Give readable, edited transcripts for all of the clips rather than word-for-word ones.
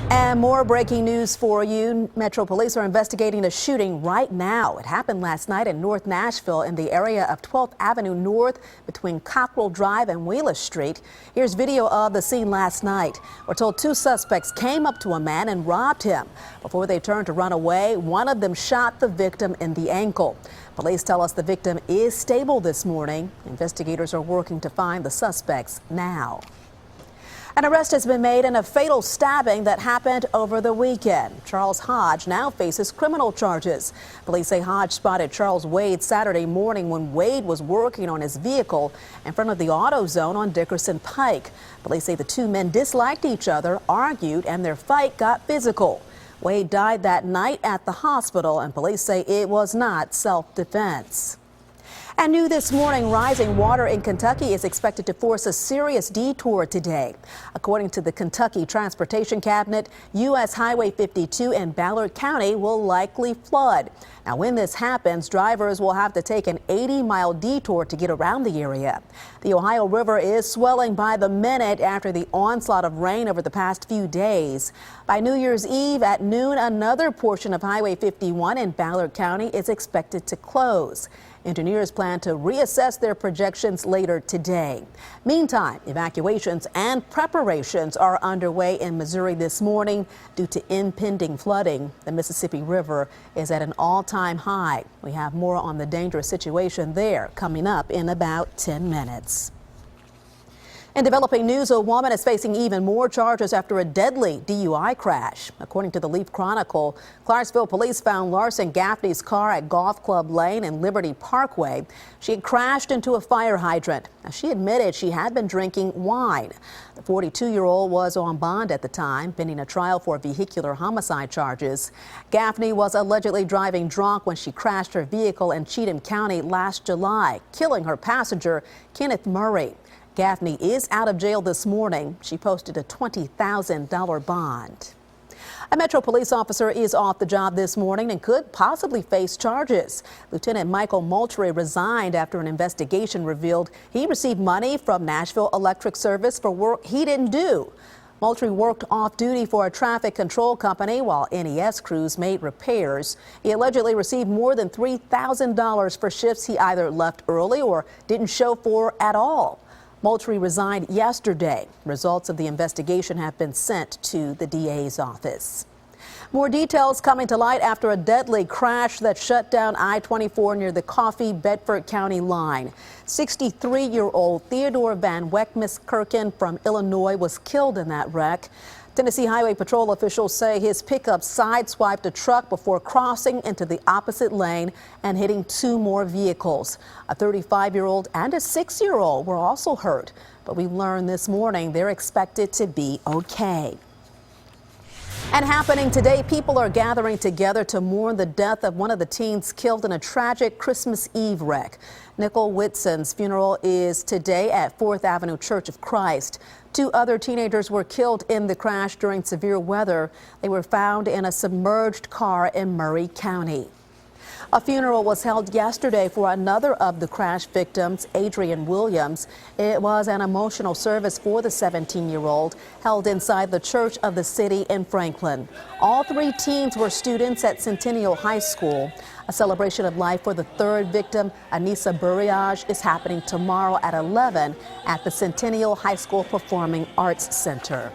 And more breaking news for you. Metro Police are investigating a shooting right now. It happened last night in North Nashville in the area of 12th Avenue North between Cockrell Drive and Wheeler Street. Here's video of the scene last night. We're told two suspects came up to a man and robbed him. Before they turned to run away, one of them shot the victim in the ankle. Police tell us the victim is stable this morning. Investigators are working to find the suspects now. An arrest has been made in a fatal stabbing that happened over the weekend. Charles Hodge now faces criminal charges. Police say Hodge spotted Charles Wade Saturday morning when Wade was working on his vehicle in front of the auto zone on Dickerson Pike. Police say the two men disliked each other, argued, and their fight got physical. Wade died that night at the hospital, and police say it was not self-defense. And new this morning, rising water in Kentucky is expected to force a serious detour today. According to the Kentucky Transportation Cabinet, U.S. Highway 52 in Ballard County will likely flood. Now, when this happens, drivers will have to take an 80-mile detour to get around the area. The Ohio River is swelling by the minute after the onslaught of rain over the past few days. By New Year's Eve at noon, another portion of Highway 51 in Ballard County is expected to close. Engineers plan to reassess their projections later today. Meantime, evacuations and preparations are underway in Missouri this morning due to impending flooding. The Mississippi River is at an all-time high. We have more on the dangerous situation there coming up in about 10 minutes. In developing news, a woman is facing even more charges after a deadly DUI crash. According to the Leaf Chronicle, Clarksville police found Larson Gaffney's car at Golf Club Lane and Liberty Parkway. She had crashed into a fire hydrant. Now, she admitted she had been drinking wine. The 42-year-old was on bond at the time, pending a trial for vehicular homicide charges. Gaffney was allegedly driving drunk when she crashed her vehicle in Cheatham County last July, killing her passenger, Kenneth Murray. Gaffney is out of jail this morning. She posted a $20,000 bond. A Metro police officer is off the job this morning and could possibly face charges. Lieutenant Michael Moultrie resigned after an investigation revealed he received money from Nashville Electric Service for work he didn't do. Moultrie worked off-duty for a traffic control company while NES crews made repairs. He allegedly received more than $3,000 for shifts he either left early or didn't show for at all. Moultrie resigned yesterday. Results of the investigation have been sent to the DA's office. More details coming to light after a deadly crash that shut down I-24 near the Coffee-Bedford County line. 63-year-old Theodore Van Weckmuskirchen from Illinois was killed in that wreck. Tennessee Highway Patrol officials say his pickup sideswiped a truck before crossing into the opposite lane and hitting two more vehicles. A 35-year-old and a 6-year-old were also hurt, but we learned this morning they're expected to be okay. And happening today, people are gathering together to mourn the death of one of the teens killed in a tragic Christmas Eve wreck. Nicole Whitson's funeral is today at 4th Avenue Church of Christ. Two other teenagers were killed in the crash during severe weather. They were found in a submerged car in Murray County. A funeral was held yesterday for another of the crash victims, Adrian Williams. It was an emotional service for the 17-year-old held inside the Church of the City in Franklin. All three teens were students at Centennial High School. A celebration of life for the third victim, Anissa Buriage, is happening tomorrow at 11 at the Centennial High School Performing Arts Center.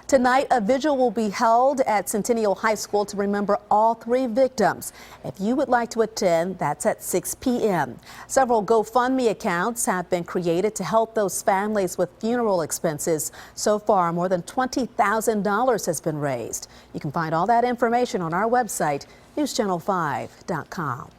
Tonight, a vigil will be held at Centennial High School to remember all three victims. If you would like to attend, that's at 6 p.m. Several GoFundMe accounts have been created to help those families with funeral expenses. So far, more than $20,000 has been raised. You can find all that information on our website, newschannel5.com.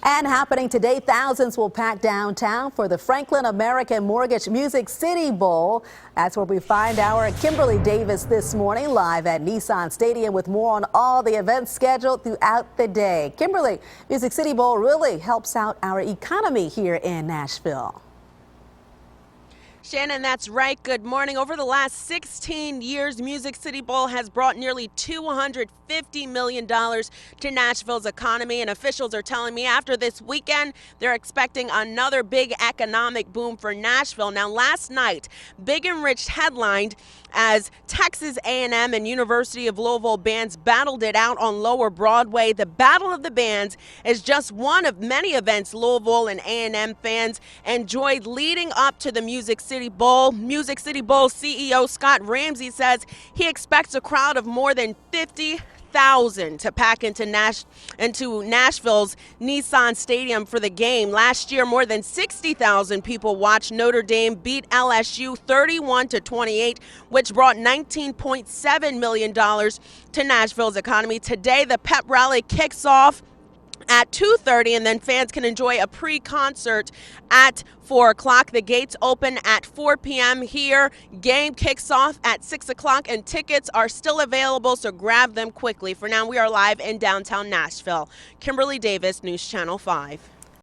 And happening today, thousands will pack downtown for the Franklin American Mortgage Music City Bowl. That's where we find our Kimberly Davis this morning, live at Nissan Stadium with more on all the events scheduled throughout the day. Kimberly, Music City Bowl really helps out our economy here in Nashville. Shannon, that's right. Good morning. Over the last 16 years, Music City Bowl has brought nearly $250 million to Nashville's economy, and officials are telling me after this weekend, they're expecting another big economic boom for Nashville. Now, last night, Big and Rich headlined as Texas A&M and University of Louisville bands battled it out on Lower Broadway. The Battle of the Bands is just one of many events Louisville and A&M fans enjoyed leading up to the Music City Bowl. Music City Bowl CEO Scott Ramsey says he expects a crowd of more than 50,000 to pack into Nashville's Nissan Stadium for the game. Last year, more than 60,000 people watched Notre Dame beat LSU 31-28, which brought $19.7 million to Nashville's economy. Today, the pep rally kicks off at 2:30, and then fans can enjoy a pre-concert at 4 o'clock. The gates open at 4 p.m. here. Game kicks off at 6 o'clock, and tickets are still available, so grab them quickly. For now, we are live in downtown Nashville. Kimberly Davis, News Channel 5.